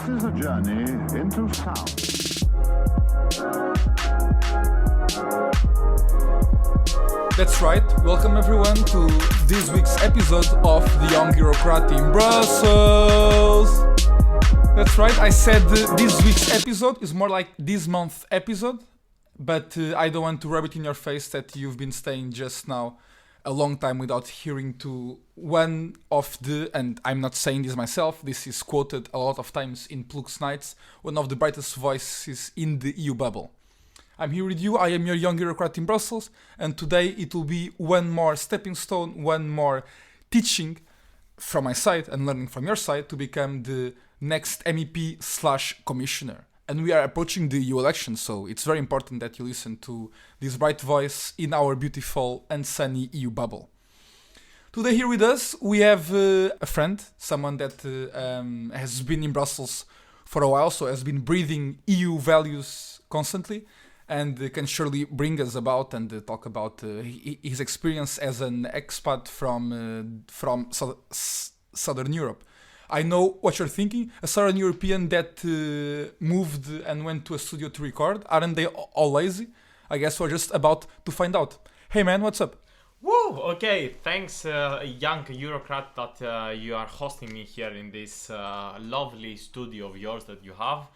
This is a journey into sound. That's right, welcome everyone to this week's episode of The Young Bureaucrat in Brussels. That's right, I said this week's episode is more like this month's episode, but I don't want to rub it in your face that you've been staying just now a long time without hearing to one of the, and I'm not saying this myself, this is quoted a lot of times in Plux Nights, one of the brightest voices in the EU bubble. I'm here with you, I am your young bureaucrat in Brussels, and today it will be one more stepping stone, one more teaching from my side and learning from your side to become the next MEP/commissioner. And we are approaching the EU election, so it's very important that you listen to this bright voice in our beautiful and sunny EU bubble. Today here with us, we have a friend, someone that has been in Brussels for a while, so has been breathing EU values constantly, and can surely bring us about and talk about his experience as an expat from Southern Europe. I know what you're thinking. A Southern European that moved and went to a studio to record. Aren't they all lazy? I guess we're just about to find out. Hey man, what's up? Woo! Okay, thanks, young bureaucrat, that you are hosting me here in this lovely studio of yours that you have,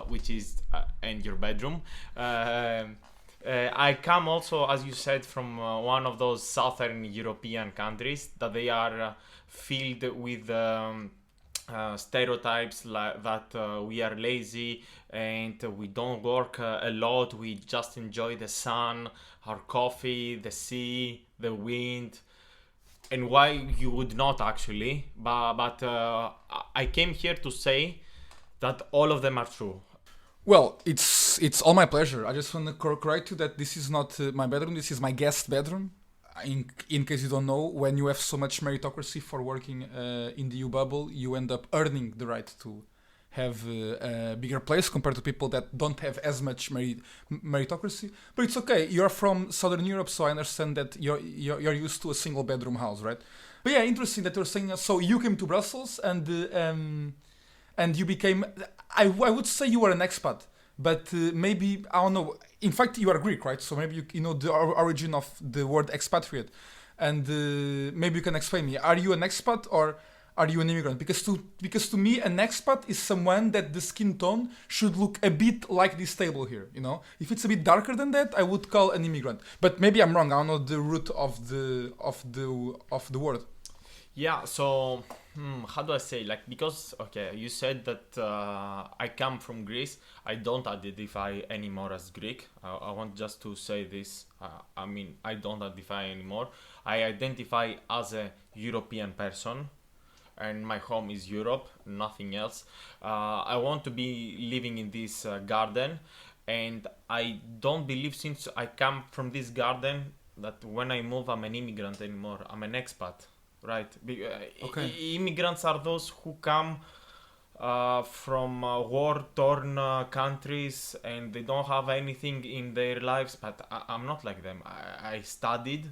which is in your bedroom. I come also, as you said, from one of those Southern European countries that they are filled with stereotypes like that we are lazy and we don't work a lot, we just enjoy the sun, our coffee, the sea, the wind, and why you would not actually, but I came here to say that all of them are true. Well, it's all my pleasure. I just want to correct you that this is not my bedroom, this is my guest bedroom. In case you don't know, when you have so much meritocracy for working in the EU bubble, you end up earning the right to have a bigger place compared to people that don't have as much meritocracy. But it's okay. You're from Southern Europe, so I understand that you're used to a single bedroom house, right? But yeah, interesting that you're saying that. So you came to Brussels and you became. I would say you were an expat. But maybe, I don't know, in fact you are Greek, right? So maybe you know the origin of the word expatriate. And maybe you can explain me, are you an expat or are you an immigrant? Because to me, an expat is someone that the skin tone should look a bit like this table here, you know? If it's a bit darker than that, I would call an immigrant. But maybe I'm wrong, I don't know the root of the word. Yeah, so how do I say, like, because okay, you said that I come from Greece. I don't identify anymore as Greek. I want just to say this. I mean, I don't identify anymore. I identify as a European person, and my home is Europe, nothing else. I want to be living in this garden, and I don't believe, since I come from this garden, that when I move I'm an immigrant anymore. I'm an expat. Right. Okay. Immigrants are those who come from war-torn countries and they don't have anything in their lives. But I'm not like them. I studied.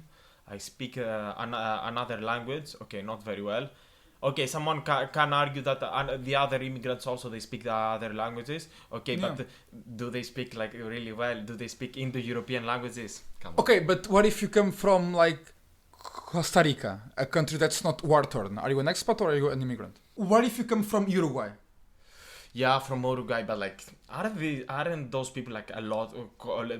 I speak another language. Okay, not very well. Okay, someone can argue that the other immigrants also, they speak the other languages. Okay, yeah. But do they speak like really well? Do they speak Indo-European languages? Come on. Okay, but what if you come from like Costa Rica, a country that's not war-torn? Are you an expat or are you an immigrant? What if you come from Uruguay? Yeah, from Uruguay, but like, aren't those people like a lot?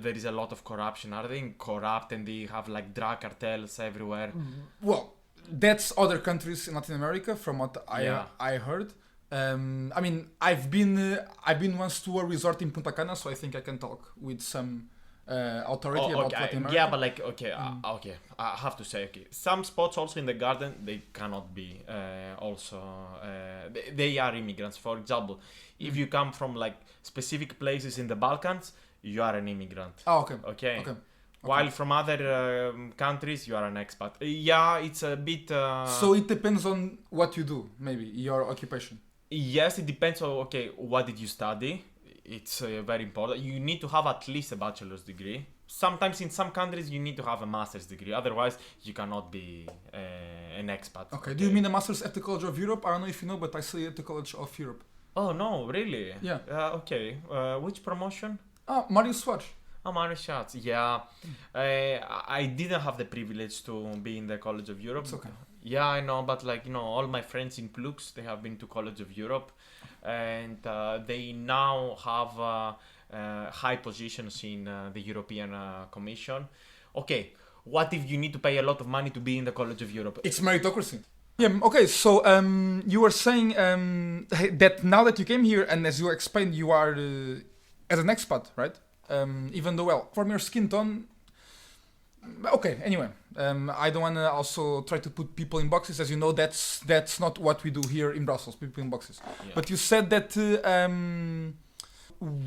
There is a lot of corruption. Are they corrupt and they have like drug cartels everywhere? Well, that's other countries in Latin America, from what I heard. I mean, I've been once to a resort in Punta Cana, so I think I can talk with some authority about Latin America. Yeah, but like, okay, okay, I have to say, okay, some spots also in the garden, they cannot be they are immigrants. For example, if you come from like specific places in the Balkans, you are an immigrant. Oh, okay. Okay. While from other countries, you are an expat. Yeah, it's a bit... So it depends on what you do, maybe, your occupation. Yes, it depends on, okay, what did you study? It's very important. You need to have at least a bachelor's degree. Sometimes in some countries you need to have a master's degree. Otherwise, you cannot be an expat. Okay. Do you mean a master's at the College of Europe? I don't know if you know, but I studied at the College of Europe. Oh no, really? Yeah. Okay. Which promotion? Mario Soares. Oh, Mario Schatz. Yeah. I didn't have the privilege to be in the College of Europe. It's okay. Yeah, I know, but all my friends in Plux, they have been to College of Europe, and they now have high positions in the European Commission. Okay, what if you need to pay a lot of money to be in the College of Europe? It's meritocracy. Yeah, okay, so you were saying that now that you came here, and as you explained, you are as an expat, right? Even though, well, from your skin tone... Okay, anyway, I don't want to also try to put people in boxes. As you know, that's not what we do here in Brussels, people in boxes. Yeah. But you said that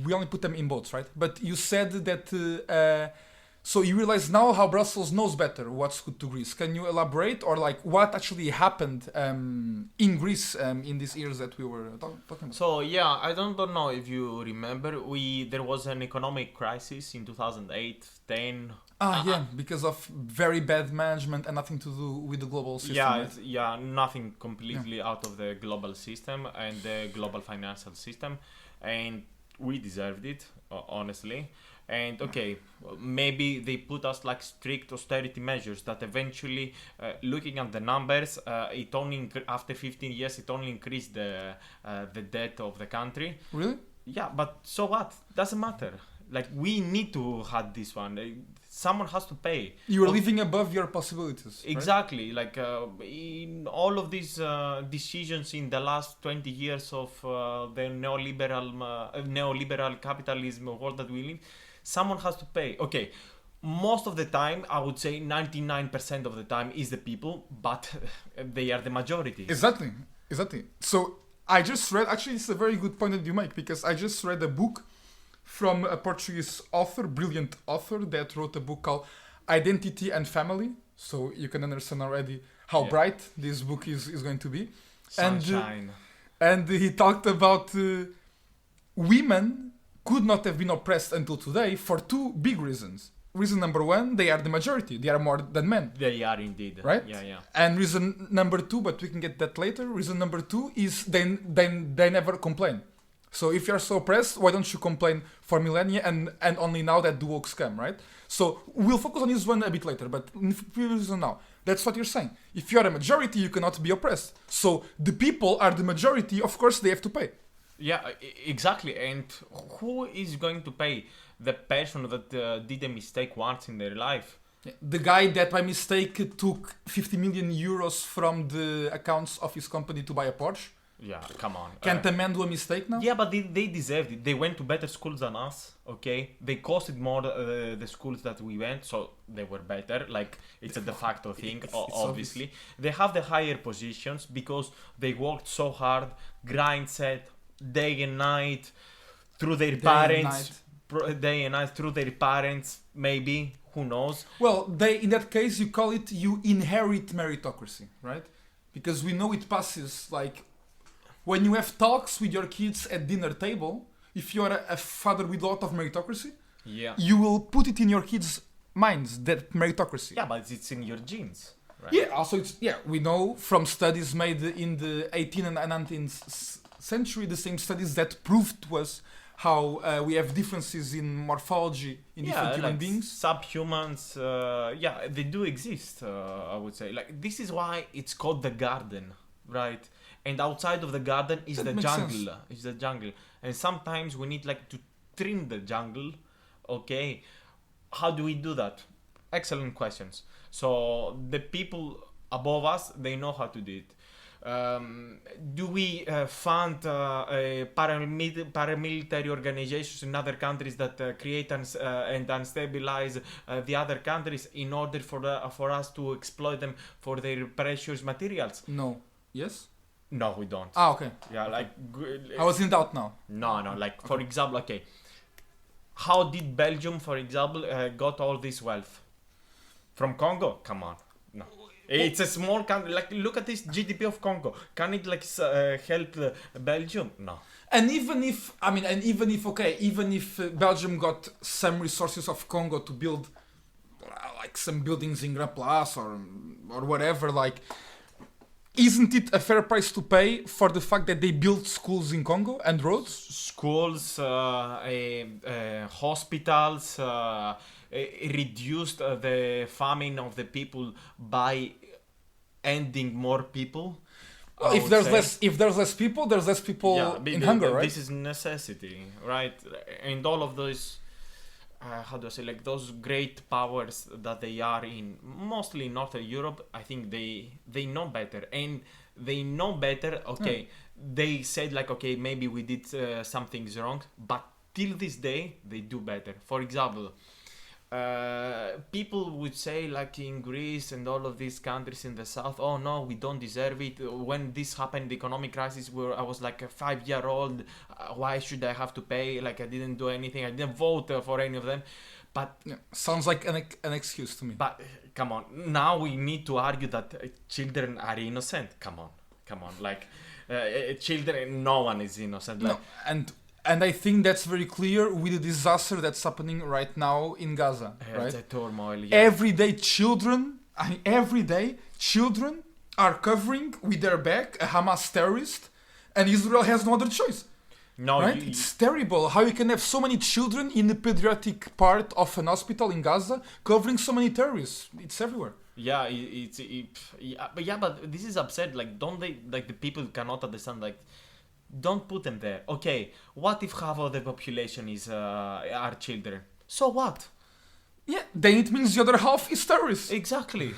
we only put them in boats, right? But you said that... so you realize now how Brussels knows better what's good to Greece. Can you elaborate, or like what actually happened in Greece in these years that we were talking about? So yeah, I don't know if you remember, there was an economic crisis in 2008, 10. Yeah, because of very bad management and nothing to do with the global system. Yeah, right? Nothing completely out of the global system and the global financial system, and we deserved it, honestly. And okay, maybe they put us like strict austerity measures that eventually, looking at the numbers, it only after 15 years it only increased the debt of the country. Really? Yeah, but so what? Doesn't matter. Like, we need to have this one. Someone has to pay. You are living above your possibilities. Exactly. Right? Like in all of these decisions in the last 20 years of the neoliberal capitalism world that we live, someone has to pay. Okay, most of the time, I would say 99% of the time is the people, but they are the majority. Exactly. So I just read, actually it's a very good point that you make, because I just read a book from a Portuguese author, brilliant author, that wrote a book called Identity and Family. So you can understand already how bright this book is going to be. Sunshine. And he talked about women could not have been oppressed until today for two big reasons. Reason number one, they are the majority. They are more than men. They are indeed. Right? Yeah. And reason number two, but we can get that later. Reason number two is they never complain. So if you're so oppressed, why don't you complain for millennia and only now that the woke's come, right? So we'll focus on this one a bit later, but reason now. That's what you're saying. If you're a majority, you cannot be oppressed. So the people are the majority, of course they have to pay. Yeah, exactly. And who is going to pay? The person that did a mistake once in their life. The guy that by mistake took 50 million euros from the accounts of his company to buy a Porsche. Yeah, come on. Can't a man do a mistake now? Yeah, but they deserved it. They went to better schools than us, okay? They costed more the schools that we went, so they were better. Like, it's a de facto thing, obviously. Obvious. They have the higher positions because they worked so hard, grind set, day and night, through their parents. Day and night, through their parents, maybe. Who knows? Well, in that case, you inherit meritocracy, right? Because we know it passes, like... When you have talks with your kids at dinner table, if you are a father with a lot of meritocracy, you will put it in your kids' minds, that meritocracy. Yeah, but it's in your genes. Right? Yeah, also we know from studies made in the 18th and 19th century, the same studies that proved to us how we have differences in morphology in different human beings. Subhumans, they do exist, I would say. Like, this is why it's called the garden, right? And outside of the garden is the jungle. It's the jungle. And sometimes we need like to trim the jungle. Okay. How do we do that? Excellent questions. So the people above us, they know how to do it. Do we fund paramilitary organizations in other countries that create and unstabilize the other countries in order for us to exploit them for their precious materials? No. Yes? No, we don't. Okay. Yeah, like... I was in doubt now. No, like, for example, okay. How did Belgium, for example, got all this wealth? From Congo? Come on. No. It's a small country. Like, look at this GDP of Congo. Can it, like, help Belgium? No. And even if Belgium got some resources of Congo to build, like, some buildings in Grand Place or whatever, like... isn't it a fair price to pay for the fact that they built schools in Congo and roads? Schools, hospitals, reduced the famine of the people by ending more people. I If would there's say. less people, there's less people in hunger, right? This is necessity, right? And all of those, how do I say, like those great powers that they are in, mostly Northern Europe, I think they know better, and they know better. Okay, they said like, okay, maybe we did some things wrong, but till this day they do better. For example, people would say like in Greece and all of these countries in the south, oh no, we don't deserve it. When this happened, the economic crisis, where I was like a 5-year-old, why should I have to pay? Like I didn't do anything, I didn't vote for any of them. But Yeah, sounds like an excuse to me. come on, now we need to argue that children are innocent. Come on, like children, no one is innocent. Like, No, and I think that's very clear with the disaster that's happening right now in Gaza, right? the turmoil. Yeah. Every day, children are covering with their back a Hamas terrorist, and Israel has no other choice, no, right? It's terrible how you can have so many children in the pediatric part of an hospital in Gaza covering so many terrorists. It's everywhere. yeah, but this is upset. Like, don't they, like the people cannot understand, like, don't put them there. Okay, what if half of the population is are children? So what? Yeah, then it means the other half is terrorists. Exactly.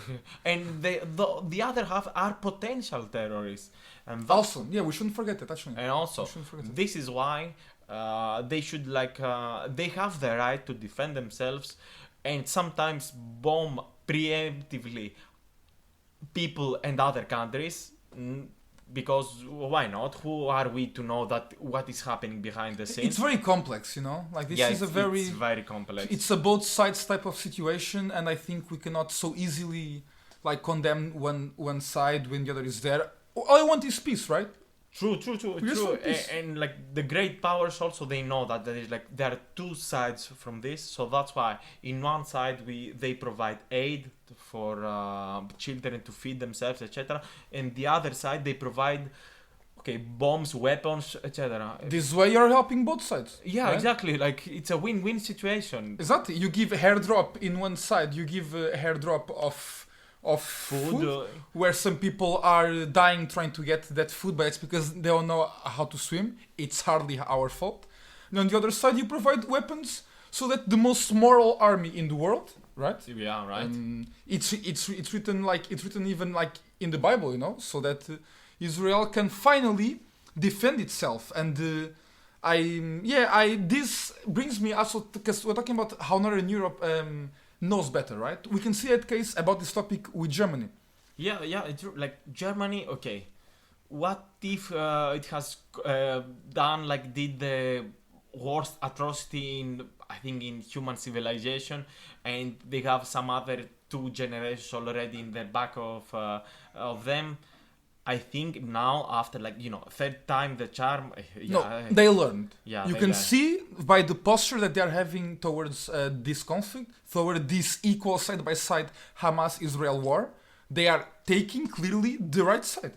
And the other half are potential terrorists. And Also, yeah, we shouldn't forget that, actually. And also, We shouldn't forget that. this is why they should they have the right to defend themselves, and sometimes bomb preemptively people and other countries. Because why not? Who are we to know that what is happening behind the scenes? It's very complex, you know? Like, this is a very... it's very complex. It's a both sides type of situation, and I think we cannot so easily, like, condemn one side when the other is there. All I want is peace, right? True. just want And like the great powers also, they know that there is like there are two sides from this, so that's why in one side they provide aid for children to feed themselves, etc. And the other side they provide bombs, weapons, etc. This way you're helping both sides. Yeah, right? exactly. Like it's a win-win situation. Exactly. You give a hairdrop in one side, you give a hairdrop of food, where some people are dying trying to get that food, but it's because they don't know how to swim. It's hardly our fault. And on the other side, you provide weapons so that the most moral army in the world, right? Yeah, right. It's written even like in the Bible, you know, so that Israel can finally defend itself. And this brings me also, because we're talking about how Northern Europe knows better, right? We can see that case about this topic with Germany. Yeah, it's true. Like Germany, okay. What if it has done did the worst atrocity in human civilization, and they have some other 2 generations already in the back of them? I think now after third time the charm. No, they learned. Yeah, you they can learned. see by the posture that they are having towards this conflict, toward this equal side by side Hamas-Israel war. They are taking clearly the right side.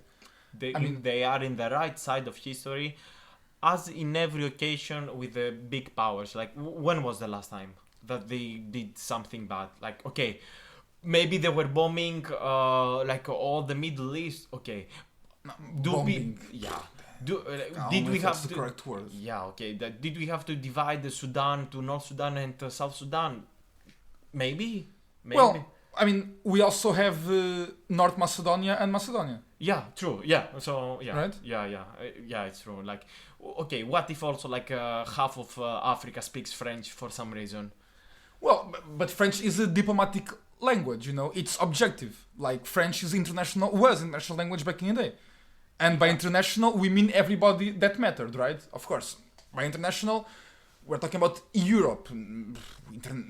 They are in the right side of history, as in every occasion with the big powers. Like, when was the last time that they did something bad? Like, okay, maybe they were bombing all the Middle East. Okay, Bombing. did we have the to? correct word? Yeah, okay. Did we have to divide the Sudan to North Sudan and South Sudan? Maybe. Well, I mean, we also have North Macedonia and Macedonia. Yeah, true. Yeah. So yeah, Right? Yeah, it's true. Like, okay, what if also half of Africa speaks French for some reason? Well, but French is a diplomatic language, you know. It's objective. Like, French was international language back in the day. And by international, we mean everybody that mattered, right? Of course. By international, we're talking about Europe.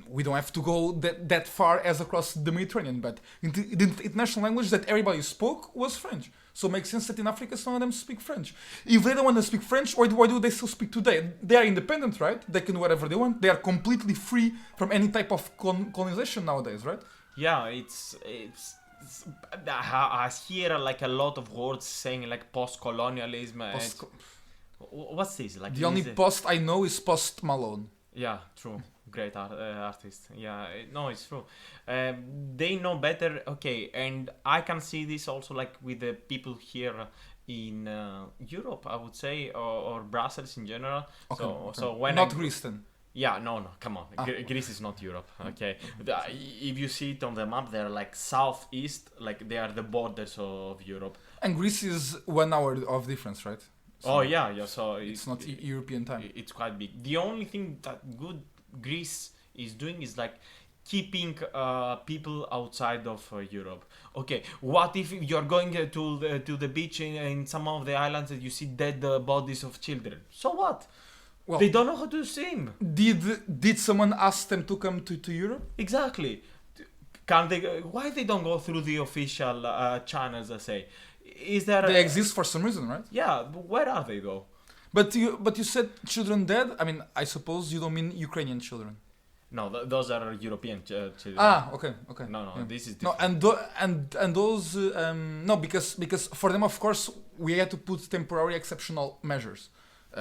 We don't have to go that far as across the Mediterranean, but the international language that everybody spoke was French. So it makes sense that in Africa some of them speak French. If they don't want to speak French, why do they still speak today? They are independent, right? They can do whatever they want. They are completely free from any type of colonization nowadays, right? Yeah, it's I hear like a lot of words saying like post-colonialism. What's this? Like The only post I know is Post Malone. Yeah, true. Great artist. Yeah, no, it's true. They know better. Okay, and I can see this also like with the people here in Europe, I would say, or Brussels in general. So when not Greece then. Yeah, no, come on. Greece is not Europe, okay? If you see it on the map, they're like southeast, like they are the borders of Europe. And Greece is 1 hour of difference, right? So yeah, so it's not European time. It's quite big. The only thing that good Greece is doing is like keeping people outside of Europe. Okay, what if you're going to the beach in some of the islands and you see dead bodies of children? So what? Well, they don't know how to swim. Did someone ask them to come to Europe? Exactly. Can they? Why they don't go through the official channels? I say, is there? They exist for some reason, right? Yeah. But where are they though? But you said children dead. I mean, I suppose you don't mean Ukrainian children. No, those are European children. Okay. No, yeah. This is different. No, and those no, because for them, of course, we had to put temporary exceptional measures.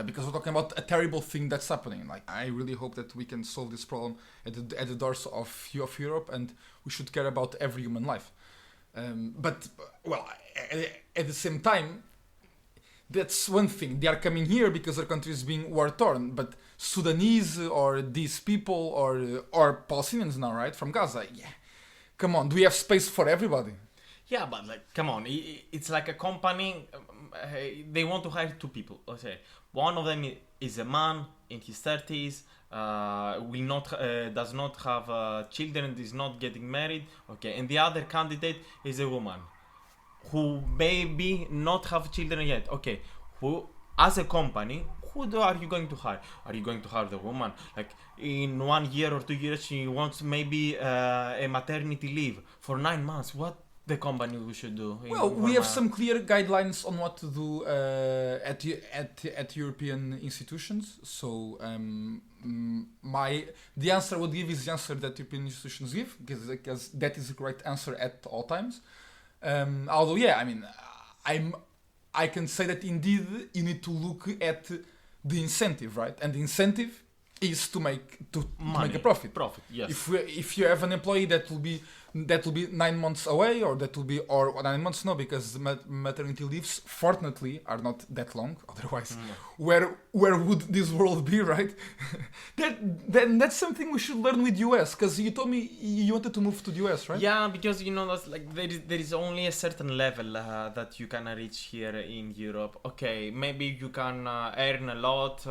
Because we're talking about a terrible thing that's happening. Like, I really hope that we can solve this problem at the doors of Europe, and we should care about every human life. But at the same time, that's one thing. They are coming here because their country is being war torn. But Sudanese or these people or Palestinians now, right, from Gaza, yeah, come on, do we have space for everybody? Yeah, but like, come on, it's like a company. They want to hire 2 people. Okay, one of them is a man in his 30s, does not have children, is not getting married. Okay, and the other candidate is a woman who maybe not have children yet. Okay, who as a company, are you going to hire? Are you going to hire the woman? Like in 1 year or 2 years, she wants maybe a maternity leave for 9 months. What the company should do? Well, we have some clear guidelines on what to do at European institutions. So the answer I would give is the answer that European institutions give, because that is the correct answer at all times. Although, yeah, I mean, I can say that indeed you need to look at the incentive, right? And the incentive is to make a profit. Profit, yes. If you have an employee that will be 9 months away, or 9 months, no, because maternity leaves fortunately are not that long. Otherwise, where would this world be, right? That's something we should learn with US, because you told me you wanted to move to the US, right? Yeah, because that's like there is only a certain level that you can reach here in Europe. Okay, maybe you can earn a lot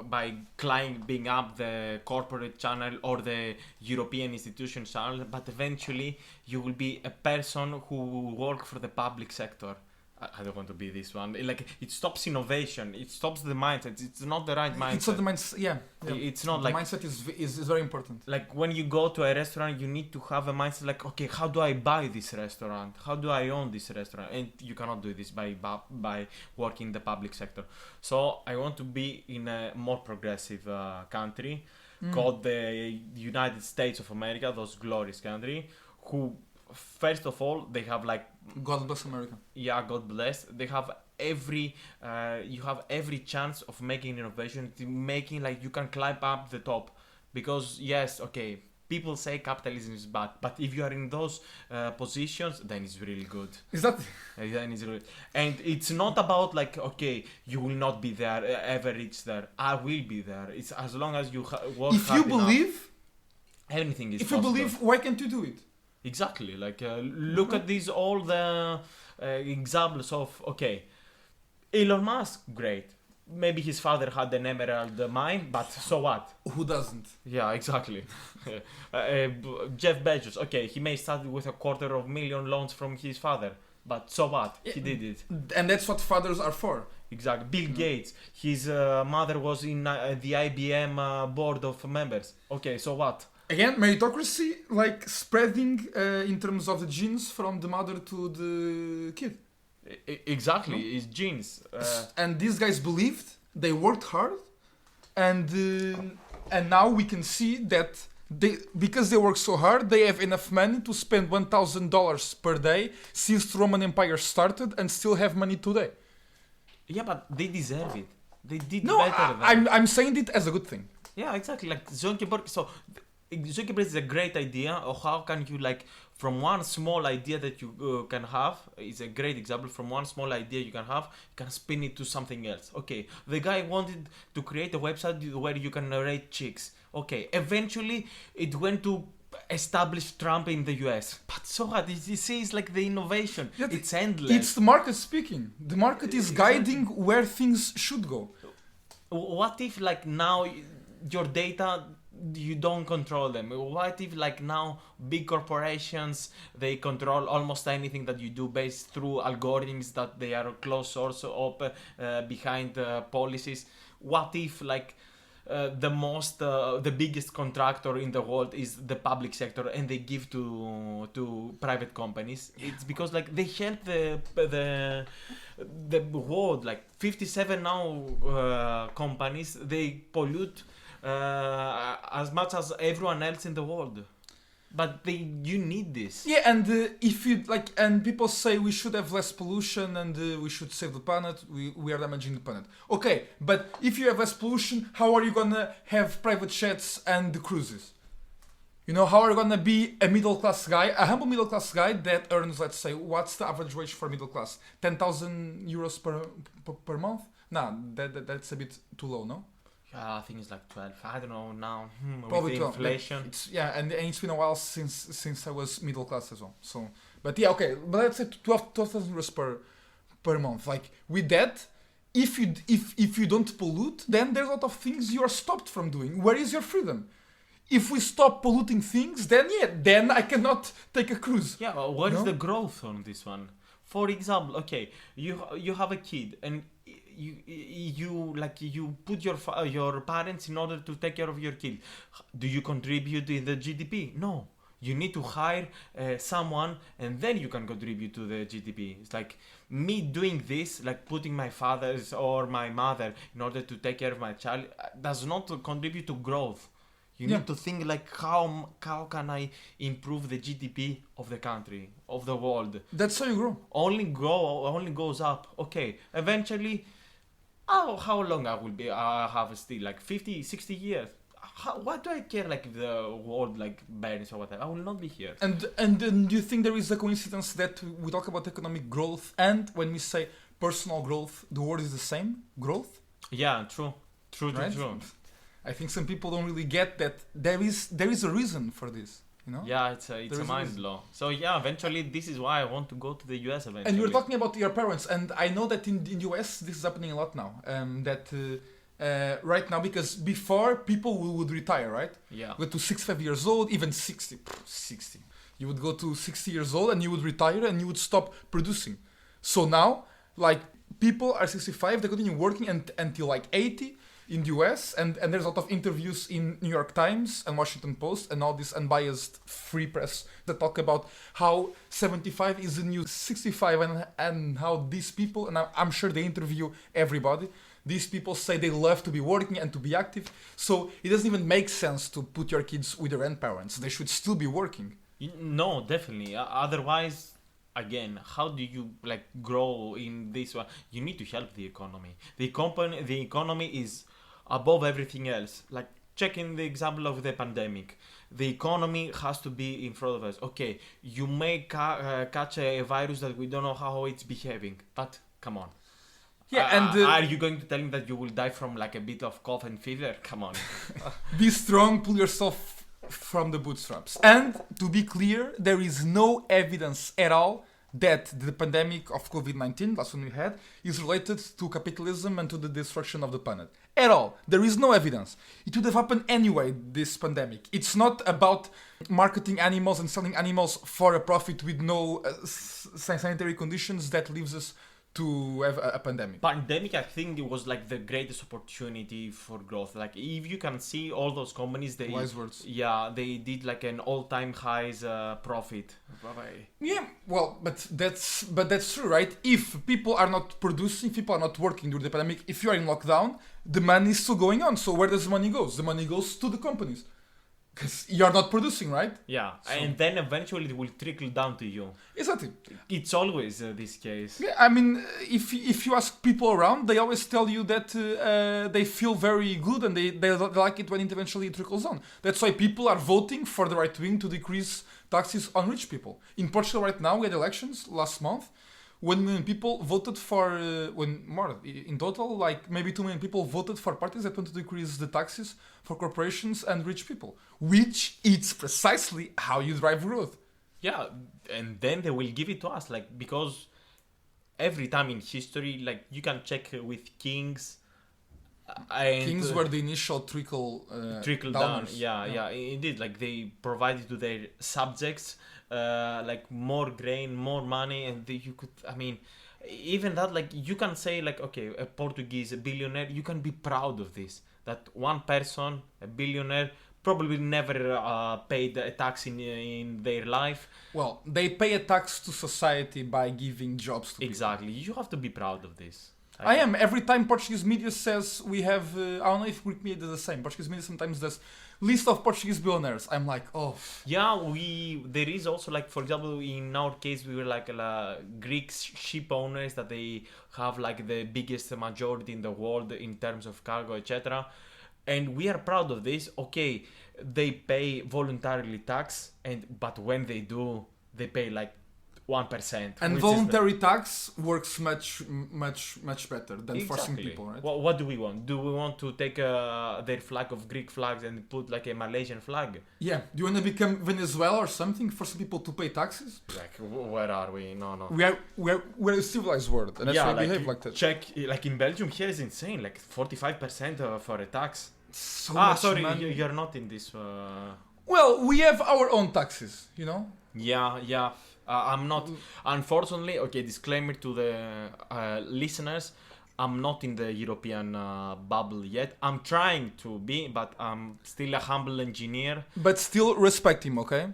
by climbing up the corporate channel or the European institution channel, but eventually you will be a person who will work for the public sector. I don't want to be this one. Like, it stops innovation. It stops the mindset. It's not the right mindset. It's not the mindset. Yeah. It's not the like mindset is very important. Like when you go to a restaurant, you need to have a mindset like, okay, how do I buy this restaurant? How do I own this restaurant? And you cannot do this by working in the public sector. So I want to be in a more progressive country called the United States of America, those glorious country, who first of all they have like God bless America. Yeah, God bless. They have you have every chance of making innovation, making like you can climb up the top, because yes, okay, people say capitalism is bad, but if you are in those positions, then it's really good. Is that? Then it's really, and it's not about like, okay, you will not be there, ever reach there. I will be there. It's as long as you work if you hard believe, enough, anything is if possible. You believe, why can't you do it? Exactly. Like look at these all the examples of, okay, Elon Musk, great. Maybe his father had an emerald mine, but so what? Who doesn't? Yeah, exactly. Jeff Bezos, okay, he may start with $250,000 loans from his father, but so what? He did it. And that's what fathers are for. Exactly. Bill Gates, his mother was in the IBM board of members. Okay, so what? Again, meritocracy, like spreading in terms of the genes from the mother to the kid. Exactly, it's genes. And these guys believed, they worked hard, and now we can see that because they work so hard, they have enough money to spend $1,000 per day since the Roman Empire started and still have money today. Yeah, but they deserve it. They did No, better than... I'm saying it as a good thing. Yeah, exactly. Like Zuckerberg. So Zuckerberg is a great idea. Or how can you like from one small idea that you can have is a great example. From one small idea you can spin it to something else. Okay, the guy wanted to create a website where you can narrate chicks. Okay, eventually it went to establish Trump in the US. But so what? This is like the innovation. Yeah, it's endless. It's the market speaking. The market is guiding where things should go. What if like now your data, you don't control them? What if like now big corporations, they control almost anything that you do based through algorithms that they are closed source open behind policies? What if like the biggest contractor in the world is the public sector and they give to private companies? It's because like they help the world. Like 57 now companies, they pollute as much as everyone else in the world. But you need this. Yeah, and if you like, and people say we should have less pollution and we should save the planet. We are damaging the planet. Okay, but if you have less pollution, how are you gonna have private jets and cruises? You know, how are you gonna be a middle class guy, a humble middle class guy that earns, let's say, what's the average wage for middle class? 10,000 euros per month? Nah, that's a bit too low, no? I think it's like 12. I don't know now. Probably with 12. inflation. And it's been a while since I was middle class as well. So, but yeah, okay. But let's say 12,000 euros per month. Like with that, if you don't pollute, then there's a lot of things you are stopped from doing. Where is your freedom? If we stop polluting things, then I cannot take a cruise. Yeah, what is the growth on this one? For example, okay, you have a kid and you put your parents in order to take care of your kid. Do you contribute in the GDP? No. You need to hire someone and then you can contribute to the GDP. It's like me doing this, like putting my father's or my mother in order to take care of my child, does not contribute to growth. You need to think like how can I improve the GDP of the country, of the world. That's how you grow. Only goes up. Okay, eventually, how long I will be have still like 50, 60 years. What do I care like if the world like burns or whatever? I will not be here. And do you think there is a coincidence that we talk about economic growth and when we say personal growth, the word is the same? Growth? Yeah, true. Right? True. I think some people don't really get that there is a reason for this, you know? Yeah, it's a mind blow. So yeah, eventually this is why I want to go to the US eventually. And you were talking about your parents, and I know that in the US this is happening a lot now. Right now, because before people would retire, right? Yeah. Go to 65 years old, even 60. You would go to 60 years old and you would retire and you would stop producing. So now, like, people are 65, they continue working until like 80 in the US, and there's a lot of interviews in New York Times and Washington Post and all this unbiased free press that talk about how 75 is the new 65 and how these people, and I'm sure they interview everybody, these people say they love to be working and to be active, so it doesn't even make sense to put your kids with their grandparents. They should still be working. No, definitely. Otherwise, again, how do you like grow in this one? You need to help the economy. The economy is above everything else. Like checking the example of the pandemic, the economy has to be in front of us. Okay, you may catch a virus that we don't know how it's behaving, but come on. Yeah, and are you going to tell me that you will die from like a bit of cough and fever? Come on. Be strong, pull yourself from the bootstraps. And to be clear, there is no evidence at all that the pandemic of COVID-19, last one we had, is related to capitalism and to the destruction of the planet. At all. There is no evidence. It would have happened anyway, this pandemic. It's not about marketing animals and selling animals for a profit with no sanitary conditions that leaves us to have a pandemic. Pandemic, I think it was like the greatest opportunity for growth. Like if you can see all those companies, wise words. Yeah, they did like an all-time highs profit. Yeah, well, but that's true, right? If people are not producing, people are not working during the pandemic, if you are in lockdown, the money is still going on. So where does the money go? The money goes to the companies. Because you're not producing, right? Yeah, So- and then eventually it will trickle down to you. Exactly. It's always this case. Yeah, I mean, if you ask people around, they always tell you that they feel very good and they like it when it eventually trickles on. That's why people are voting for the right wing to decrease taxes on rich people. In Portugal right now, we had elections last month. 1 million people voted for, in total, like maybe 2 million people voted for parties that want to decrease the taxes for corporations and rich people, which is precisely how you drive growth. Yeah, and then they will give it to us, like, because every time in history, like, you can check with kings. And Kings were the initial trickle down. downers. Yeah, indeed. Like, they provided to their subjects, like, more grain, more money, and you could. I mean, even that, like, you can say, like, okay, a Portuguese billionaire, you can be proud of this. That one person, a billionaire, probably never paid a tax in their life. Well, they pay a tax to society by giving jobs to people. Exactly. You have to be proud of this. I am. Every time Portuguese media says we have, I don't know if Greek media does the same. Portuguese media sometimes does list of Portuguese billionaires. I'm like, oh. Yeah, there is also, like, for example, in our case, we were like Greek ship owners that they have like the biggest majority in the world in terms of cargo, etc. And we are proud of this. Okay, they pay voluntarily tax, but when they do, they pay like 1%. And which voluntary tax works much better than forcing Exactly. people, right? What do we want? Do we want to take their flag of Greek flags and put like a Malaysian flag? Yeah. Do you want to become Venezuela or something? Force people to pay taxes? Like, where are we? No. We're a civilized world, and that's why we behave like that. Check, like in Belgium here is insane, like 45% for a tax. So much money. You're not in this. Well, we have our own taxes, you know. Yeah. I'm not. Unfortunately, okay. Disclaimer to the listeners: I'm not in the European bubble yet. I'm trying to be, but I'm still a humble engineer. But still respect him, okay?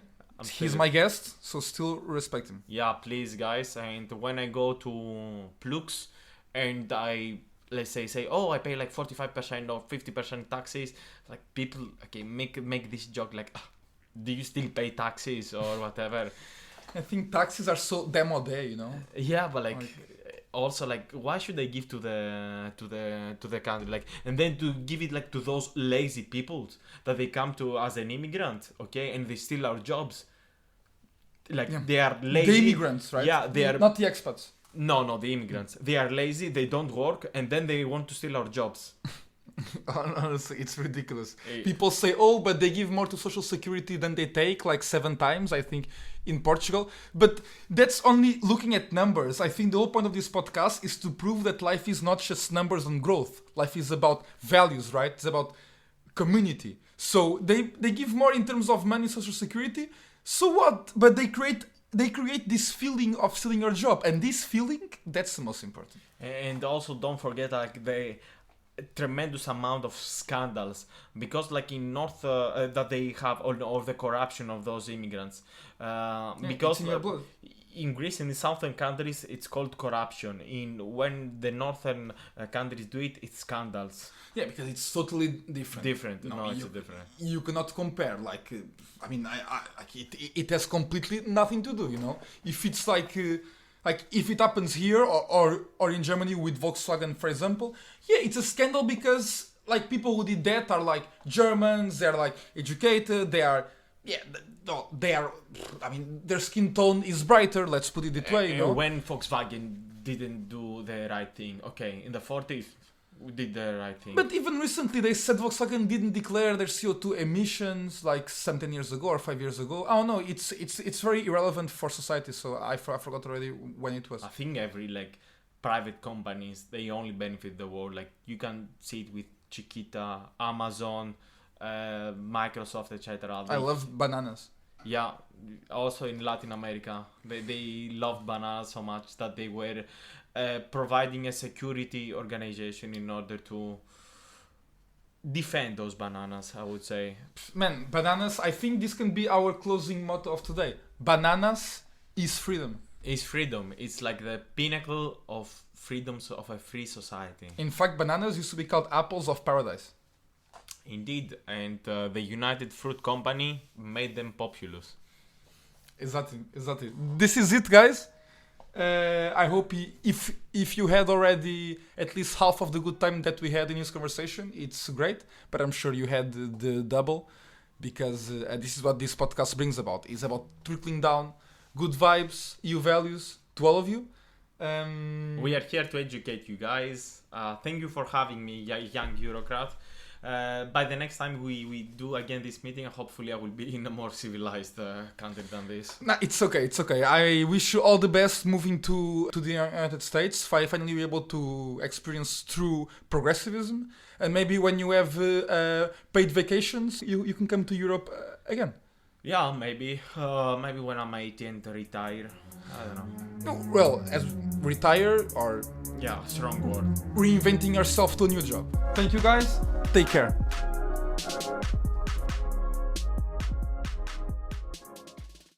He's my guest, so still respect him. Yeah, please, guys. And when I go to Plux and I, let's say, oh, I pay like 45% or 50% taxes, like people, okay, make this joke like, do you still pay taxes or whatever? I think taxes are so démodé, you know. Yeah, but like also like why should they give to the country, like, and then to give it like to those lazy people that they come to as an immigrant, okay, and they steal our jobs. Like they are lazy. The immigrants, right? Yeah, they are not the expats. No, the immigrants. They are lazy. They don't work, and then they want to steal our jobs. Honestly, it's ridiculous. Hey. People say, oh, but they give more to social security than they take, like 7 times, I think, in Portugal. But that's only looking at numbers. I think the whole point of this podcast is to prove that life is not just numbers and growth. Life is about values, right? It's about community. So they give more in terms of money, social security. So what? But they create this feeling of stealing your job. And this feeling, that's the most important. And also don't forget, like, the tremendous amount of scandals, because like in North that they have all the corruption of those immigrants, because it's in your blood. In Greece and in southern countries it's called corruption. When the northern countries do it, it's scandals. Yeah, because it's totally different. No, it's different. You cannot compare. Like, I mean, it has completely nothing to do. You know, if it's like if it happens here or in Germany with Volkswagen, for example, yeah, it's a scandal because like people who did that are like Germans. They're like educated. They are. I mean, their skin tone is brighter. Let's put it that way. You know? When Volkswagen didn't do the right thing, okay, in the 40s. We did the right thing. But even recently, they said Volkswagen didn't declare their CO2 emissions like 17 years ago or 5 years ago. Oh no, it's very irrelevant for society. So I forgot already when it was. I think every like private companies, they only benefit the world. Like you can see it with Chiquita, Amazon, Microsoft, etc. I love bananas. Yeah, also in Latin America, they love bananas so much that they were providing a security organization in order to defend those bananas, I would say. Man, bananas, I think this can be our closing motto of today. Bananas is freedom. It's freedom. It's like the pinnacle of freedoms of a free society. In fact, bananas used to be called apples of paradise. Indeed, and the United Fruit Company made them populous. Exactly. This is it, guys. I hope if you had already at least half of the good time that we had in this conversation, it's great. But I'm sure you had the double, because this is what this podcast brings about. It's about trickling down good vibes, EU values to all of you. We are here to educate you guys. Thank you for having me, young bureaucrat. By the next time we do again this meeting, hopefully I will be in a more civilized country than this. Nah, it's okay. I wish you all the best moving to the United States. Finally be able to experience true progressivism. And maybe when you have paid vacations, you can come to Europe again. Yeah, maybe when I'm 80 and retire. I don't know. No, well, as retire or Yeah, strong word. reinventing yourself to a new job. Thank you, guys. Take care.